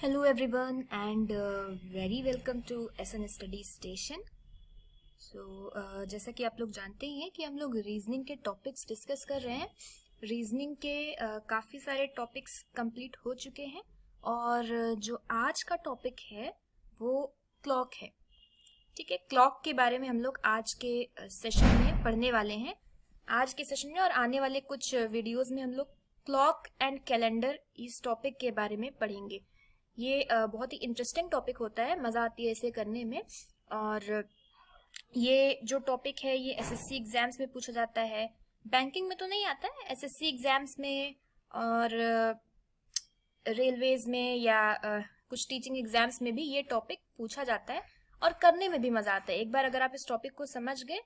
Hello everyone and very welcome to SN Study Station. जैसा कि आप लोग जानते ही हैं कि हम लोग रीजनिंग के टॉपिक्स डिस्कस कर रहे हैं। रीजनिंग के काफ़ी सारे टॉपिक्स कंप्लीट हो चुके हैं और जो आज का टॉपिक है वो क्लॉक है। ठीक है, क्लॉक के बारे में हम लोग आज के सेशन में पढ़ने वाले हैं। आज के सेशन में और आने वाले कुछ वीडियोस में हम लोग क्लॉक एंड कैलेंडर इस टॉपिक के बारे में पढ़ेंगे। ये बहुत ही इंटरेस्टिंग टॉपिक होता है, मज़ा आती है इसे करने में। और ये जो टॉपिक है ये एसएससी एग्जाम्स में पूछा जाता है। बैंकिंग में तो नहीं आता है, एसएससी एग्जाम्स में और रेलवेज में या कुछ टीचिंग एग्जाम्स में भी ये टॉपिक पूछा जाता है और करने में भी मज़ा आता है। एक बार अगर आप इस टॉपिक को समझ गए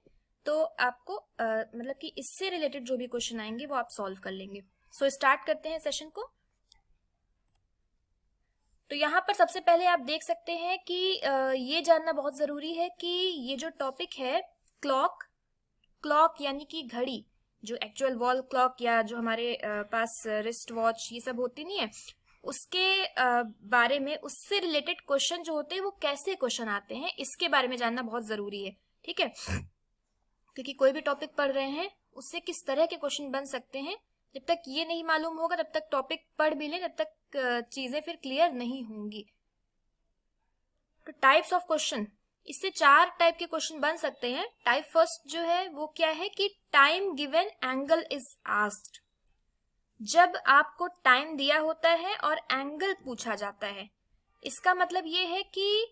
तो आपको मतलब कि इससे रिलेटेड जो भी क्वेश्चन आएंगे वो आप सॉल्व कर लेंगे। स्टार्ट करते हैं सेशन को। तो यहाँ पर सबसे पहले आप देख सकते हैं कि ये जानना बहुत ज़रूरी है कि ये जो टॉपिक है क्लॉक यानी कि घड़ी, जो एक्चुअल वॉल क्लॉक या जो हमारे पास रिस्ट वॉच ये सब होती नहीं है, उसके बारे में उससे रिलेटेड क्वेश्चन जो होते हैं वो कैसे क्वेश्चन आते हैं इसके बारे में जानना बहुत ज़रूरी है। ठीक है, क्योंकि कोई भी टॉपिक पढ़ रहे हैं उससे किस तरह के क्वेश्चन बन सकते हैं, जब तक ये नहीं मालूम होगा तब तक टॉपिक पढ़ भी लें तब तक चीजें फिर क्लियर नहीं होंगी। तो टाइप्स ऑफ क्वेश्चन, इससे 4 टाइप के क्वेश्चन बन सकते हैं। टाइप फर्स्ट जो है वो क्या है कि time given angle is asked. जब आपको टाइम दिया होता है और एंगल पूछा जाता है, इसका मतलब ये है कि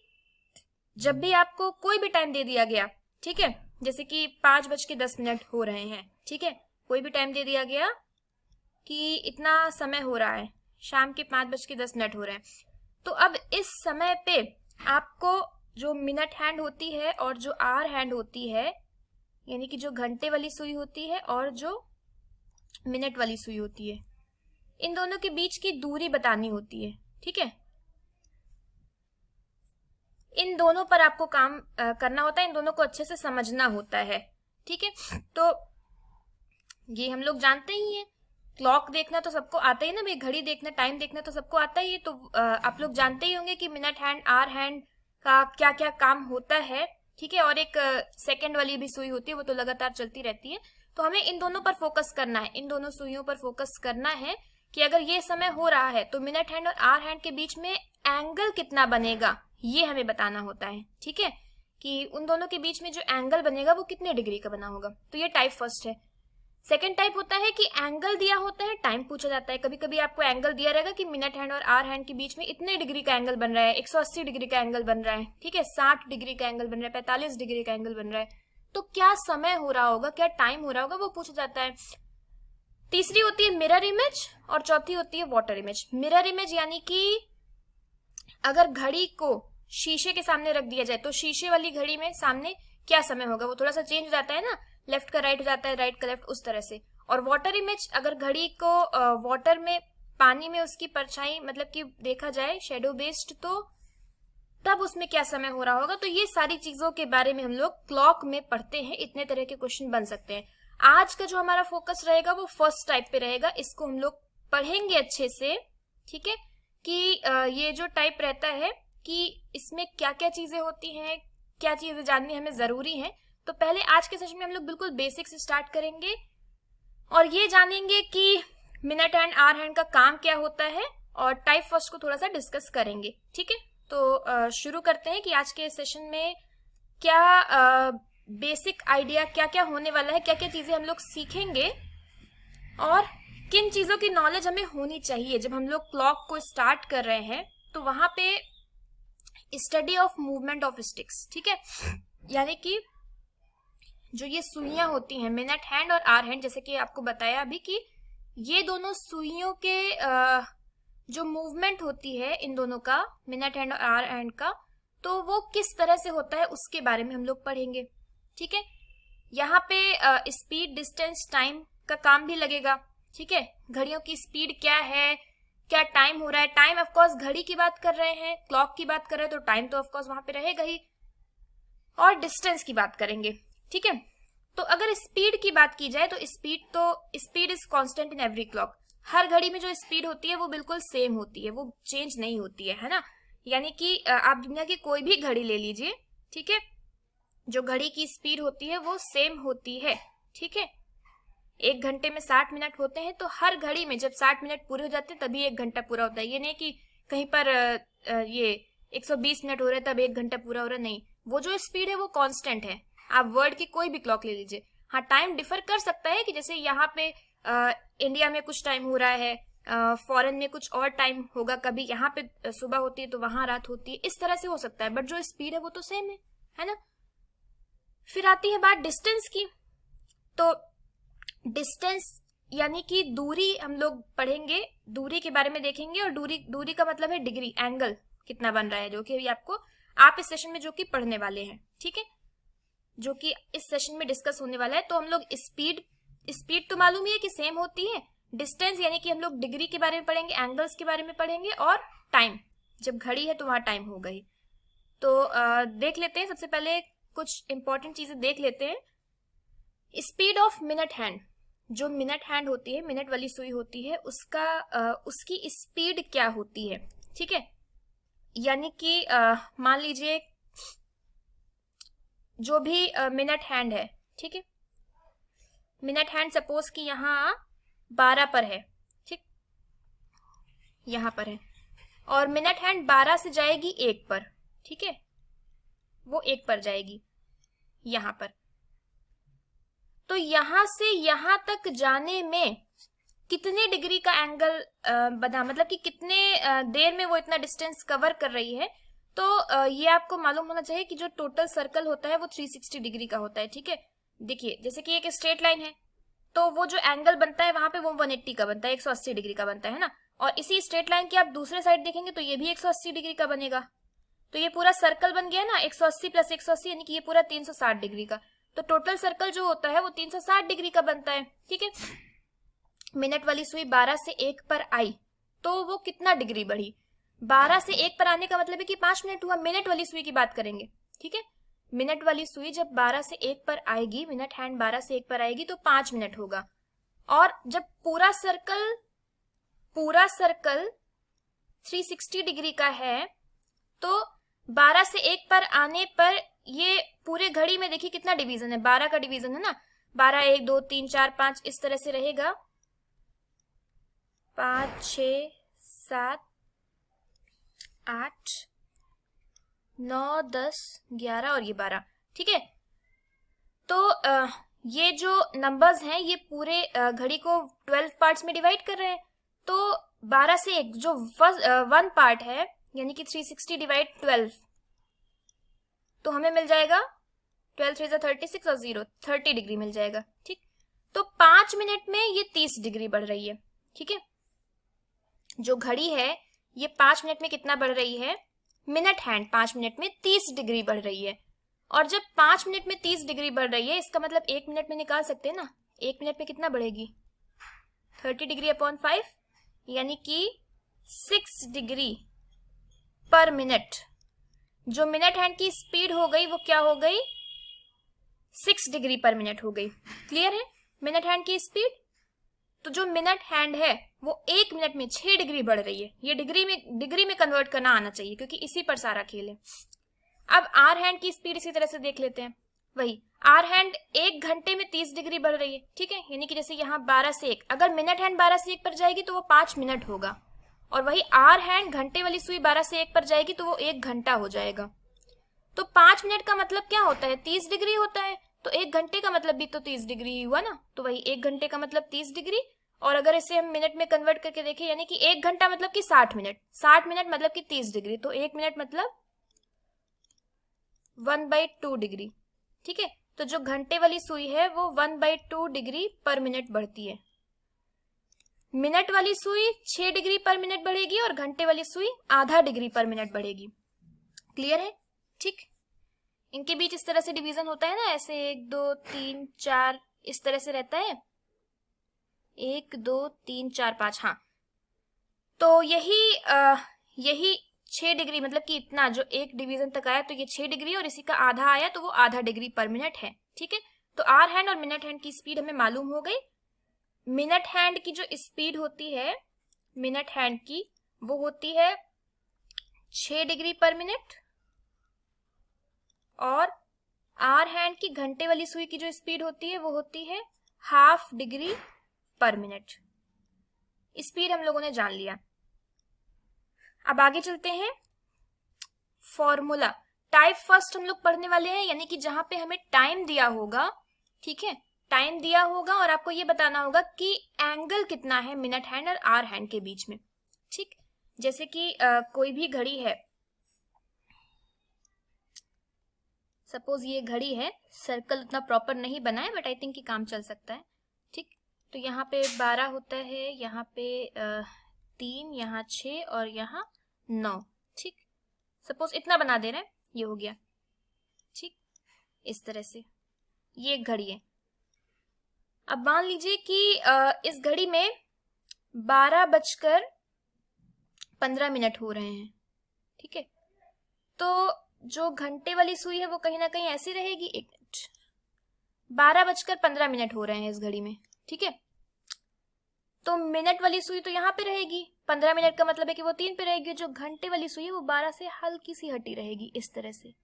जब भी आपको कोई भी टाइम दे दिया गया, ठीक है, जैसे कि 5:10 हो रहे हैं, ठीक है, कोई भी टाइम दे दिया गया कि इतना समय हो रहा है, शाम के 5:10 हो रहे हैं, तो अब इस समय पे आपको जो मिनट हैंड होती है और जो आवर हैंड होती है, यानी कि जो घंटे वाली सुई होती है और जो मिनट वाली सुई होती है, इन दोनों के बीच की दूरी बतानी होती है। ठीक है, इन दोनों पर आपको काम करना होता है, इन दोनों को अच्छे से समझना होता है। ठीक है, तो ये हम लोग जानते ही हैं। क्लॉक देखना तो सबको आता ही ना भाई, घड़ी देखना, टाइम देखना तो सबको आता ही है। तो आप लोग जानते ही होंगे कि मिनट हैंड आवर हैंड का क्या क्या काम होता है। ठीक है, और एक सेकंड वाली भी सुई होती है, वो तो लगातार चलती रहती है। तो हमें इन दोनों पर फोकस करना है, इन दोनों सुइयों पर फोकस करना है कि अगर ये समय हो रहा है तो मिनट हैंड और आवर हैंड के बीच में एंगल कितना बनेगा, ये हमें बताना होता है। ठीक है, कि उन दोनों के बीच में जो एंगल बनेगा वो कितने डिग्री का बना होगा। तो ये टाइप फर्स्ट है। सेकेंड टाइप होता है कि एंगल दिया होता है, टाइम पूछा जाता है। कभी कभी आपको एंगल दिया रहेगा कि मिनट हैंड और आवर हैंड के बीच में इतने डिग्री का एंगल बन रहा है, 180 डिग्री का एंगल बन रहा है, ठीक है, 60 डिग्री का एंगल बन रहा है, 45 डिग्री का एंगल बन रहा है। तो क्या समय हो रहा होगा, क्या टाइम हो रहा होगा, वो पूछा जाता है। तीसरी होती है मिरर इमेज और चौथी होती है वाटर इमेज। मिरर इमेज यानी कि अगर घड़ी को शीशे के सामने रख दिया जाए तो शीशे वाली घड़ी में सामने क्या समय होगा, वो थोड़ा सा चेंज हो जाता है ना, लेफ्ट का राइट हो जाता है, राइट का लेफ्ट, उस तरह से। और वाटर इमेज, अगर घड़ी को वाटर में, पानी में उसकी परछाई मतलब कि देखा जाए शेडो बेस्ड, तो तब उसमें क्या समय हो रहा होगा। तो ये सारी चीजों के बारे में हम लोग क्लॉक में पढ़ते हैं। इतने तरह के क्वेश्चन बन सकते हैं। आज का जो हमारा फोकस रहेगा वो फर्स्ट टाइप पे रहेगा, इसको हम लोग पढ़ेंगे अच्छे से। ठीक है, कि ये जो टाइप रहता है कि इसमें क्या क्या चीजें होती हैं, क्या चीजें जाननी हमें जरूरी है। तो पहले आज के सेशन में हम लोग बिल्कुल बेसिक से स्टार्ट करेंगे और ये जानेंगे कि मिनट हैंड आवर हैंड का काम क्या होता है और टाइप फर्स्ट को थोड़ा सा डिस्कस करेंगे। ठीक है, तो शुरू करते हैं कि आज के सेशन में क्या बेसिक आइडिया क्या क्या होने वाला है, क्या क्या चीजें हम लोग सीखेंगे और किन चीजों की नॉलेज हमें होनी चाहिए। जब हम लोग क्लॉक को स्टार्ट कर रहे हैं तो वहां पे study of movement of sticks, ठीक है, यानी कि जो ये सुइयां होती हैं मिनट हैंड और आवर हैंड, जैसे कि आपको बताया अभी कि ये दोनों सुइयों के जो मूवमेंट होती है इन दोनों का, मिनट हैंड और आवर हैंड का, तो वो किस तरह से होता है उसके बारे में हम लोग पढ़ेंगे। ठीक है, यहाँ पे स्पीड, डिस्टेंस, टाइम का काम भी लगेगा। ठीक है, घड़ियों की स्पीड क्या है, क्या टाइम हो रहा है। टाइम ऑफकोर्स घड़ी की बात कर रहे हैं, क्लॉक की बात कर रहे हैं, तो टाइम तो ऑफकोर्स वहां पे रहेगा ही। और डिस्टेंस की बात करेंगे। ठीक है, तो अगर स्पीड की बात की जाए तो speed is constant in every clock. हर घड़ी में जो स्पीड होती है वो बिल्कुल सेम होती है, वो चेंज नहीं होती है ना। यानी कि आप दुनिया की कोई भी घड़ी ले लीजिए, ठीक है, जो घड़ी की स्पीड होती है वो सेम होती है, ठीक है। 1 घंटे में 60 मिनट होते हैं, तो हर घड़ी में जब 60 मिनट पूरे हो जाते हैं तभी 1 घंटा पूरा होता है। ये नहीं कि कहीं पर ये 120 मिनट हो रहे तब 1 घंटा पूरा हो रहा, नहीं, वो जो स्पीड है वो कांस्टेंट है। आप वर्ल्ड की कोई भी क्लॉक ले लीजिए, हाँ टाइम डिफर कर सकता है कि जैसे यहाँ पे इंडिया में कुछ टाइम हो रहा है, फॉरेन में कुछ और टाइम होगा, कभी यहाँ पे सुबह होती है तो वहां रात होती है, इस तरह से हो सकता है, बट जो स्पीड है वो तो सेम है ना। फिर आती है बात डिस्टेंस की। तो डिस्टेंस यानी कि दूरी हम लोग पढ़ेंगे, दूरी के बारे में देखेंगे, और दूरी का मतलब है डिग्री, एंगल कितना बन रहा है, जो कि आपको आप इस सेशन में जो कि पढ़ने वाले हैं, ठीक है, जो कि इस सेशन में डिस्कस होने वाला है। तो हम लोग स्पीड तो मालूम ही है कि सेम होती है, डिस्टेंस यानी कि हम लोग डिग्री के बारे में पढ़ेंगे, एंगल्स के बारे में पढ़ेंगे, और टाइम, जब घड़ी है तो वहां टाइम हो गई। तो देख लेते हैं, सबसे पहले कुछ इंपॉर्टेंट चीजें देख लेते हैं। स्पीड ऑफ मिनट हैंड, जो मिनट हैंड होती है, मिनट वाली सुई होती है, उसकी स्पीड क्या होती है, ठीक है। यानी कि मान लीजिए जो भी मिनट हैंड है, ठीक है, मिनट हैंड सपोज कि यहाँ 12 पर है, ठीक, यहाँ पर है, और मिनट हैंड 12 से जाएगी 1 पर, ठीक है, वो 1 पर जाएगी यहाँ पर। तो यहां से यहां तक जाने में कितने डिग्री का एंगल बना, मतलब कि कितने देर में वो इतना डिस्टेंस कवर कर रही है। तो ये आपको मालूम होना चाहिए कि जो टोटल सर्कल होता है वो 360 डिग्री का होता है, ठीक है। देखिए जैसे कि एक स्ट्रेट लाइन है, तो वो जो एंगल बनता है वहां पे वो 180 का बनता है, 180 डिग्री का बनता है ना। और इसी स्ट्रेट लाइन की आप दूसरे साइड देखेंगे तो ये भी 180 डिग्री का बनेगा। तो ये पूरा सर्कल बन गया ना, 180 प्लस 180 यानी कि ये पूरा 360 डिग्री का। तो टोटल सर्कल जो होता है वो 360 डिग्री का बनता है, ठीक है। मिनट वाली सुई 12 से 1 पर आई तो वो कितना डिग्री बढ़ी, 12 से 1 पर आने का मतलब है कि 5 मिनट हुआ। मिनट वाली सुई की बात करेंगे, ठीक है। मिनट वाली सुई जब 12 से 1 पर आएगी, मिनट हैंड 12 से 1 पर आएगी तो 5 मिनट होगा। और जब पूरा सर्कल 360 डिग्री का है तो 12 से 1 पर आने पर ये पूरे घड़ी में देखिए कितना डिवीजन है, 12 का डिवीजन है ना, 12 1 2 3 4 5 इस तरह से रहेगा, 5 6 7 8 9 10 11 और ये 12, ठीक है। तो ये जो नंबर्स हैं ये पूरे घड़ी को 12 पार्ट्स में डिवाइड कर रहे हैं। तो 12 से 1 जो 1 पार्ट है यानी कि 360 डिवाइड 12, तो हमें मिल जाएगा 12 3 36 और 0 30 डिग्री मिल जाएगा, ठीक। तो 5 मिनट में ये 30 डिग्री बढ़ रही है, ठीक है। जो घड़ी है ये 5 मिनट में कितना बढ़ रही है, मिनट हैंड 5 मिनट में 30 डिग्री बढ़ रही है। और जब 5 मिनट में 30 डिग्री बढ़ रही है, इसका मतलब 1 मिनट में निकाल सकते हैं ना, 1 मिनट में कितना बढ़ेगी, 30 डिग्री अपॉन 5 यानी कि 6 डिग्री पर मिनट। जो मिनट हैंड की स्पीड हो गई वो क्या हो गई, 6 डिग्री पर मिनट हो गई। क्लियर है, मिनट हैंड की स्पीड। तो जो मिनट हैंड है वो 1 मिनट में 6 डिग्री बढ़ रही है। ये डिग्री में कन्वर्ट करना आना चाहिए क्योंकि इसी पर सारा खेल है। अब आर हैंड की स्पीड इसी तरह से देख लेते हैं। वही आर हैंड 1 घंटे में 30 डिग्री बढ़ रही है, ठीक है। यानी कि जैसे यहाँ 12 से 1, अगर मिनट हैंड 12 से 1 पर जाएगी तो वो 5 मिनट होगा, और वही आर हैंड घंटे वाली सुई 12 से 1 पर जाएगी तो वो 1 घंटा हो जाएगा। तो 5 मिनट का मतलब क्या होता है, 30 डिग्री होता है। तो 1 घंटे का मतलब भी तो 30 डिग्री ही हुआ ना। तो वही 1 घंटे का मतलब 30 डिग्री, और अगर इसे हम मिनट में कन्वर्ट करके देखें यानी कि 1 घंटा मतलब कि 60 मिनट, 60 मिनट मतलब कि 30 डिग्री, तो 1 मिनट मतलब 1/2 डिग्री, ठीक है। तो जो घंटे वाली सुई है वो 1/2 डिग्री पर मिनट बढ़ती है। मिनट वाली सुई 6 डिग्री पर मिनट बढ़ेगी और घंटे वाली सुई आधा डिग्री पर मिनट बढ़ेगी। क्लियर है, ठीक। इनके बीच इस तरह से डिवीजन होता है ना, ऐसे 1 2 3 4 इस तरह से रहता है, 1 2 3 4 5, हाँ। तो यही 6 डिग्री मतलब कि इतना जो एक डिवीजन तक आया तो ये 6 डिग्री, और इसी का आधा आया तो वो आधा डिग्री पर मिनट है, ठीक है। तो आर हैंड और मिनट हैंड की स्पीड हमें मालूम हो गई। मिनट हैंड की जो स्पीड होती है मिनट हैंड की, वो होती है 6 डिग्री पर मिनट, और आर हैंड की घंटे वाली सुई की जो स्पीड होती है वो होती है हाफ डिग्री पर मिनट। स्पीड हम लोगों ने जान लिया। अब आगे चलते हैं। फॉर्मूला टाइप फर्स्ट हम लोग पढ़ने वाले हैं, यानी कि जहां पे हमें टाइम दिया होगा, ठीक है, टाइम दिया होगा और आपको ये बताना होगा कि एंगल कितना है मिनट हैंड और आर हैंड के बीच में। ठीक, जैसे कि कोई भी घड़ी है, सपोज ये घड़ी है, सर्कल उतना प्रॉपर नहीं बना है बट आई थिंक कि काम चल सकता है। ठीक, तो यहाँ पे 12 होता है, यहाँ पे 3, यहाँ 6 और यहाँ 9। ठीक, सपोज इतना बना दे रहे हैं, ये हो गया। ठीक, इस तरह से ये एक घड़ी है। अब मान लीजिए कि इस घड़ी में 12:15 हो रहे हैं। ठीक है, तो जो घंटे वाली सुई है वो कहीं ना कहीं ऐसी रहेगी। 1 मिनट, 12:15 हो रहे हैं इस घड़ी में। ठीक है, तो मिनट वाली सुई तो यहाँ पे रहेगी, 15 मिनट का मतलब है कि वो 3 पे रहेगी। जो घंटे वाली सुई है वो 12 से हल्की सी हटी रहेगी, इस तरह से।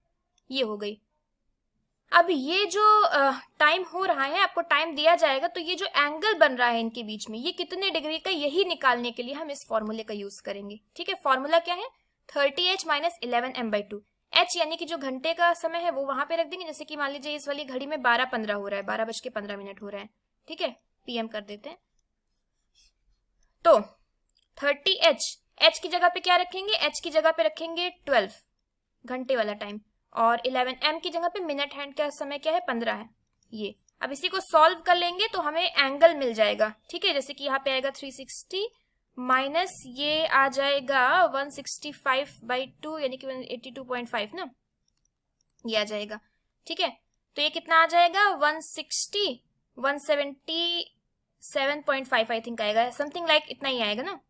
ये हो गई। अब ये जो टाइम हो रहा है, आपको टाइम दिया जाएगा, तो ये जो एंगल बन रहा है इनके बीच में, ये कितने डिग्री का, यही निकालने के लिए हम इस फॉर्मूले का यूज करेंगे। ठीक है, फॉर्मूला क्या है? 30h - 11m/2। h यानी कि जो घंटे का समय है वो वहां पे रख देंगे। जैसे कि मान लीजिए इस वाली घड़ी में 12:15 हो रहा है, 12:15 हो रहा है। ठीक है, PM कर देते हैं। तो 30h, h की जगह पे क्या रखेंगे? h की जगह पे रखेंगे 12 घंटे वाला टाइम, और 11m की जगह पे मिनट हैंड का समय क्या है? 15 है। ये अब इसी को सॉल्व कर लेंगे तो हमें एंगल मिल जाएगा। ठीक है, जैसे कि यहाँ पे आएगा 360 माइनस ये आ जाएगा 165/2 यानी कि 82.5 ना, ये आ जाएगा। ठीक है, तो ये कितना आ जाएगा? 177.5 आई थिंक आएगा, समथिंग लाइक इतना ही आएगा ना।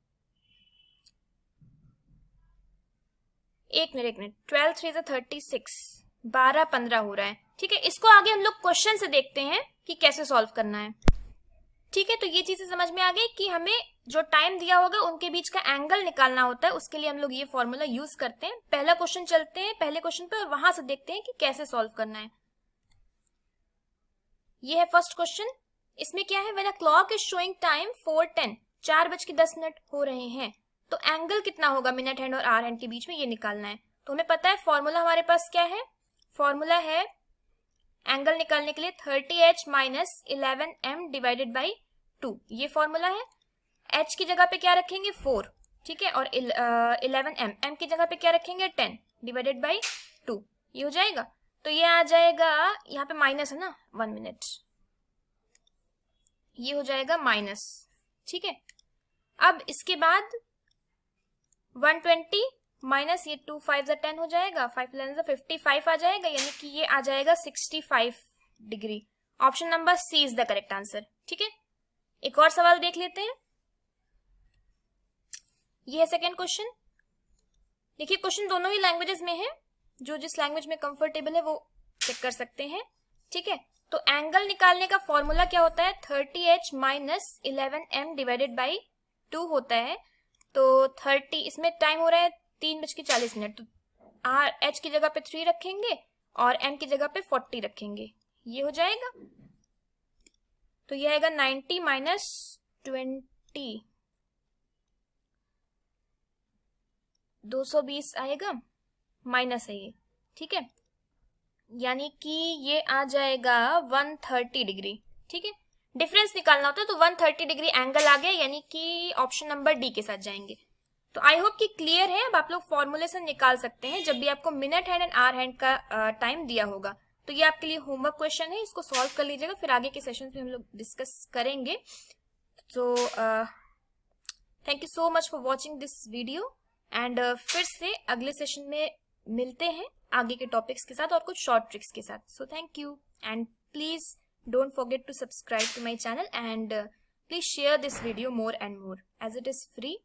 एक मिनट 12 3 36, 12:15 हो रहा है। ठीक है, इसको आगे हम लोग क्वेश्चन से देखते हैं कि कैसे सॉल्व करना है। ठीक है, तो ये चीजें समझ में आ गई कि हमें जो टाइम दिया होगा उनके बीच का एंगल निकालना होता है। उसके लिए हम लोग ये फॉर्मूला यूज करते हैं। पहला क्वेश्चन चलते हैं पहले क्वेश्चन पे और वहां से देखते हैं कि कैसे सॉल्व करना है। ये है फर्स्ट क्वेश्चन। इसमें क्या है? When a clock is showing time 4:10, 4:10 हो रहे हैं, तो एंगल कितना होगा मिनट हैंड और आर हैंड के बीच में, ये निकालना है। तो हमें पता है फॉर्मूला हमारे पास क्या है। फॉर्मूला है एंगल निकालने के लिए 30h - 11m/2, ये फॉर्मूला है। h की जगह पे क्या रखेंगे? 4। ठीक है, और 11m, m की जगह पे क्या रखेंगे? 10/2, ये हो जाएगा। तो ये आ जाएगा, यहाँ पे माइनस है ना, 1 मिनट, ये हो जाएगा माइनस। ठीक है, अब इसके बाद 120 माइनस ये 2 5 10 हो जाएगा, 5 11 55 आ जाएगा, यानी कि ये आ जाएगा 65 degree. Option number C is the correct answer. ठीक है, एक और सवाल देख लेते हैं। ये है सेकेंड क्वेश्चन। देखिए, क्वेश्चन दोनों ही लैंग्वेजेस में है, जो जिस लैंग्वेज में कंफर्टेबल है वो चेक कर सकते हैं। ठीक है, तो एंगल निकालने का फॉर्मूला क्या होता है? 30h - 11m/2 होता है। तो 30, इसमें टाइम हो रहा है 3:40, तो h की जगह पे 3 रखेंगे और m की जगह पे 40 रखेंगे, ये हो जाएगा। तो ये आएगा 90 - 20, 220 आएगा, माइनस है ये। ठीक है, यानी कि ये आ जाएगा 130 डिग्री। ठीक है, डिफरेंस निकालना होता है, तो 130 डिग्री एंगल आ गया, यानी कि ऑप्शन नंबर डी के साथ जाएंगे। तो आई होप कि क्लियर है। अब आप लोग फॉर्मूले से निकाल सकते हैं जब भी आपको minute hand and hour hand का टाइम दिया होगा। तो ये आपके लिए होमवर्क क्वेश्चन है, इसको सॉल्व कर लीजिएगा, फिर आगे के सेशंस में हम लोग डिस्कस करेंगे। तो thank you so much for watching this video, and फिर से अगले सेशन में मिलते हैं आगे के टॉपिक्स के साथ और कुछ शॉर्ट ट्रिक्स के साथ। So thank you, and please don't forget to subscribe to my channel, and please share this video more and more as it is free